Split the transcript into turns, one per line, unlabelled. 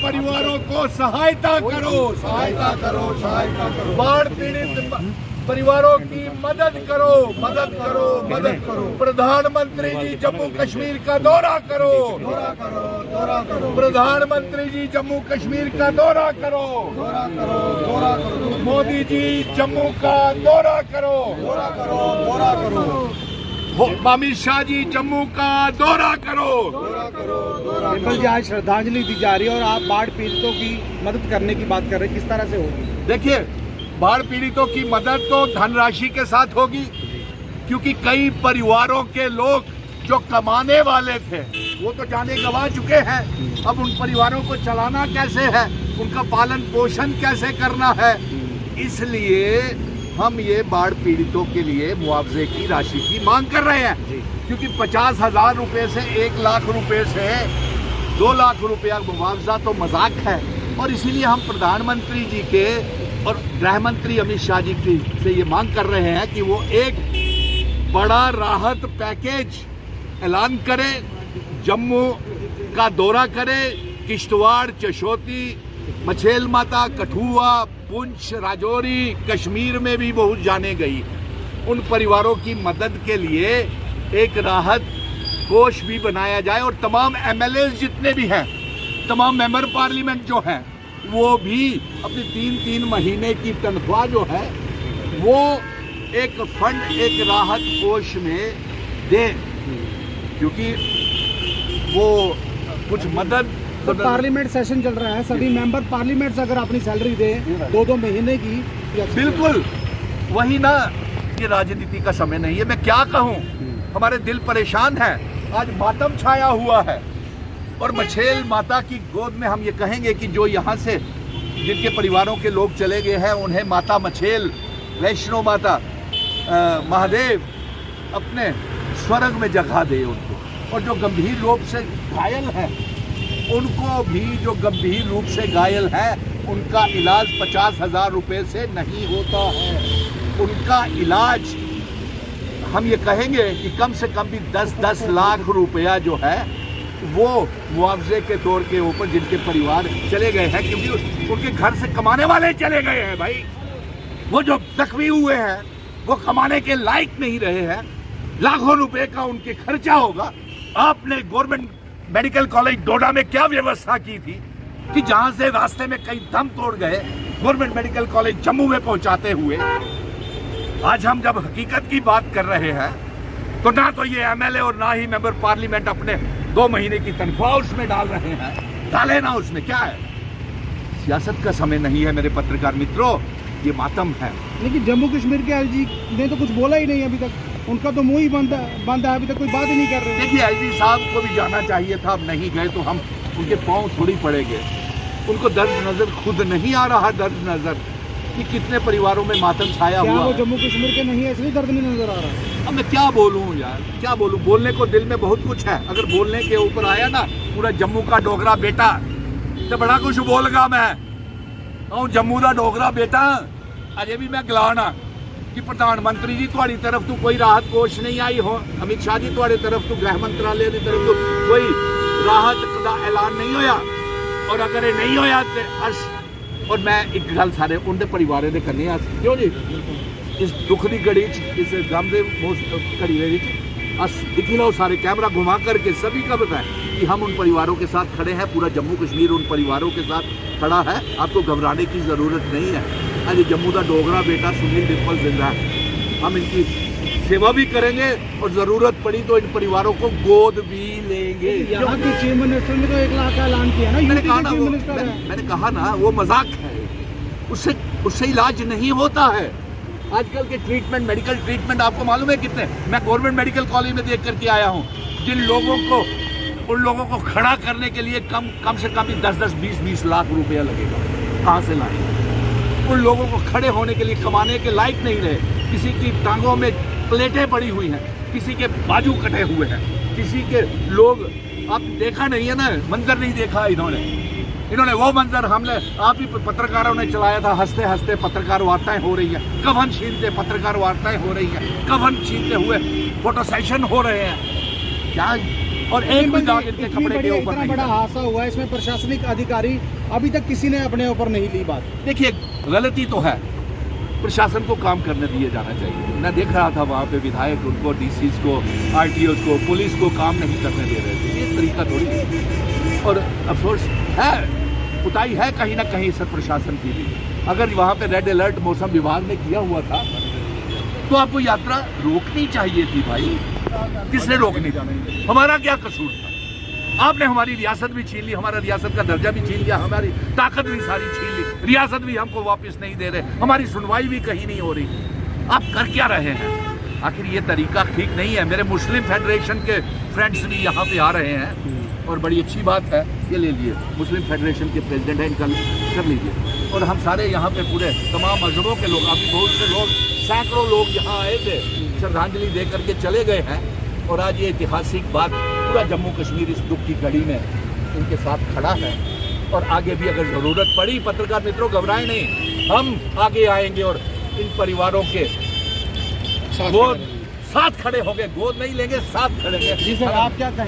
परिवारों को सहायता करो, सहायता करो, सहायता करो। बाढ़ पीड़ित परिवारों की मदद करो, मदद करो, मदद करो। प्रधानमंत्री जी जम्मू कश्मीर का दौरा करो, दौरा करो, दौरा करो। प्रधानमंत्री जी जम्मू कश्मीर का दौरा करो, दौरा करो, दौरा करो। मोदी जी जम्मू का दौरा करो, दौरा करो, दौरा करो। अमित शाह जी जम्मू का दौरा करो, दौरा करो, दौरा करो।
जी आज श्रद्धांजलि दी जा रही है और आप बाढ़ पीड़ितों की मदद करने की बात कर रहे हैं, किस तरह से होगी?
देखिए, बाढ़ पीड़ितों की मदद तो धनराशि के साथ होगी, क्योंकि कई परिवारों के लोग जो कमाने वाले थे वो तो जाने गंवा चुके हैं। अब उन परिवारों को चलाना कैसे है, उनका पालन पोषण कैसे करना है, इसलिए हम ये बाढ़ पीड़ितों के लिए मुआवजे की राशि की मांग कर रहे हैं। क्योंकि 50,000 रुपये से 1 लाख रुपये से 2 लाख रुपया मुआवजा तो मजाक है। और इसीलिए हम प्रधानमंत्री जी के और गृह मंत्री अमित शाह जी की से ये मांग कर रहे हैं कि वो एक बड़ा राहत पैकेज ऐलान करे, जम्मू का दौरा करे, किश्तवाड़, चशोती, मछेल माता, कठुआ, पुंछ, राजौरी, कश्मीर में भी बहुत जाने गई। उन परिवारों की मदद के लिए एक राहत कोष भी बनाया जाए और तमाम एमएलए जितने भी हैं, तमाम मेंबर पार्लियामेंट जो हैं, वो भी अपनी 3-3 महीने की तनख्वाह जो है वो एक फंड, एक राहत कोष में दें, क्योंकि वो कुछ मदद।
तो पार्लियामेंट सेशन चल रहा है, सभी मेंबर पार्लियामेंट अगर अपनी सैलरी दें 2-2 महीने की,
बिल्कुल वही ना। ये राजनीति का समय नहीं है, मैं क्या कहूँ, हमारे दिल परेशान है। आज मातम छाया हुआ है और मछेल माता की गोद में हम ये कहेंगे कि जो यहाँ से जिनके परिवारों के लोग चले गए हैं उन्हें माता मछेल, वैष्णो माता, महादेव अपने स्वर्ग में जगह दे उनको। और जो गंभीर रूप से घायल हैं उनको भी, जो गंभीर रूप से घायल हैं उनका इलाज 50,000 रुपये से नहीं होता है। उनका इलाज हम ये कहेंगे कि कम से कम भी 10-10 लाख रुपया जो है वो मुआवजे के तौर के ऊपर जिनके परिवार चले गए हैं, क्योंकि उनके घर से कमाने वाले चले गए हैं भाई। वो जो जख्मी हुए हैं वो कमाने के लायक नहीं रहे हैं, लाखों रुपए का उनके खर्चा होगा। आपने गवर्नमेंट मेडिकल कॉलेज डोडा में क्या व्यवस्था की थी कि जहां से रास्ते में कई दम तोड़ गए, गवर्नमेंट मेडिकल कॉलेज जम्मू में पहुंचाते हुए। आज हम जब हकीकत की बात कर रहे हैं तो ना तो ये एमएलए और ना ही मेंबर पार्लियामेंट अपने 2 महीने की तनख्वाह उसमें डाल रहे हैं, डाले ना, उसमें क्या है। सियासत का समय नहीं है मेरे पत्रकार मित्रों, ये मातम है।
लेकिन जम्मू कश्मीर के एलजी ने तो कुछ बोला ही नहीं अभी तक, उनका तो मुंह ही बंद है, अभी तक कोई बात ही नहीं कर रहे।
देखिए, एलजी साहब को भी जाना चाहिए था, अब नहीं गए तो हम उनके पाँव थोड़ी पड़ेंगे। उनको दर्द नजर खुद नहीं आ रहा, दर्द नजर कि कितने परिवारों में मातम छाया हुआ।
वो जम्मू कश्मीर के नहीं है इसलिए दर्द नहीं नजर आ रहा।
अब मैं क्या बोलूं यार, क्या बोलूं, बोलने को दिल में बहुत कुछ है। अगर बोलने के ऊपर आया ना पूरा जम्मू का डोगरा बेटा तो बड़ा कुछ बोलगा मैं। जम्मू का डोगरा बेटा अजे भी मैं गलाना कि प्रधानमंत्री जी तुम्हारी तरफ तो कोई राहत कोष नहीं आई हो, अमित शाह जी तुम्हारी तरफ तो गृह मंत्रालय की तरफ तो कोई राहत का ऐलान नहीं होया। और अगर ये नहीं होया तो और मैं एक गल सारे उनके परिवारों के करने क्यों जी, इस दुख की घड़ी, इस गम के घड़ी दिखी लो, सारे कैमरा घुमा करके सभी का बताएं कि हम उन परिवारों के साथ खड़े हैं। पूरा जम्मू कश्मीर उन परिवारों के साथ खड़ा है, आपको घबराने की ज़रूरत नहीं है। आज जम्मू का डोगरा बेटा सुनील डिम्पल जिंदा है, हम इनकी सेवा भी करेंगे और ज़रूरत पड़ी तो इन परिवारों को गोद भी लेंगे।
यहाँ के चीफ मिनिस्टर ने तो 1 लाख का ऐलान किया ना,
मैंने कहा ना वो मजाक है, उससे इलाज नहीं होता है। आजकल के ट्रीटमेंट, मेडिकल ट्रीटमेंट आपको मालूम है कितने, मैं गवर्नमेंट मेडिकल कॉलेज में देख करके आया हूँ, जिन लोगों को, उन लोगों को खड़ा करने के लिए कम से कम 10-10, 20-20 लाख रुपया लगेगा, कहाँ से लाएंगे। उन लोगों को खड़े होने के लिए कमाने के लायक नहीं रहे। किसी की टांगों में प्लेटें पड़ी हुई हैं, किसी के बाजू कटे हुए हैं, किसी के लोग, आप देखा नहीं है ना, मंजर नहीं देखा इन्होंने वो मंजर हमने आप ही पत्रकारों ने चलाया था। हंसते हंसते पत्रकार वार्ताएं हो रही हैं, कफन छीनते पत्रकार वार्ताएं हो रही हैं, कफन छीनते हुए फोटो सेशन हो रहे हैं। क्या और एक भी दाग इनके कपड़े के ऊपर
इतना
नहीं
बड़ा
लगा।
हादसा हुआ है, इसमें प्रशासनिक अधिकारी अभी तक किसी ने अपने ऊपर नहीं ली बात।
देखिए गलती तो है, प्रशासन को काम करने दिए जाना चाहिए। मैं देख रहा था वहाँ पे विधायक उनको, डीसीज को, आरटीओ को, पुलिस को काम नहीं करने दे रहे थे। ये तरीका थोड़ी है। और अफसोस है, कुताही है कहीं ना कहीं सब प्रशासन की भी। अगर वहाँ पे रेड अलर्ट मौसम विभाग ने किया हुआ था तो आपको यात्रा रोकनी चाहिए थी भाई। किसने रोकनी थी? हमारा क्या कसूर था? आपने हमारी रियासत भी छीन ली, हमारा रियासत का दर्जा भी छीन लिया, हमारी ताकत भी सारी छीन ली, रियासत भी हमको वापस नहीं दे रहे, हमारी सुनवाई भी कहीं नहीं हो रही। आप कर क्या रहे हैं? आखिर ये तरीका ठीक नहीं है। मेरे मुस्लिम फेडरेशन के फ्रेंड्स भी यहाँ पे आ रहे हैं और बड़ी अच्छी बात है। ये ले लिए, मुस्लिम फेडरेशन के प्रेसिडेंट हैं, इनका कर लीजिए। और हम सारे यहाँ पे पूरे तमाम मजहबों के लोग, अभी बहुत से लोग, सैकड़ों लोग यहाँ आए थे, श्रद्धांजलि दे करके चले गए हैं। और आज ये ऐतिहासिक बात, पूरा जम्मू कश्मीर इस दुख की घड़ी में इनके साथ खड़ा है। और आगे भी अगर ज़रूरत पड़ी, पत्रकार मित्रों घबराएं नहीं, हम आगे आएंगे और इन परिवारों के साथ खड़े होंगे। गोद नहीं लेंगे, साथ खड़े होंगे।
जी सर, आप क्या कहें?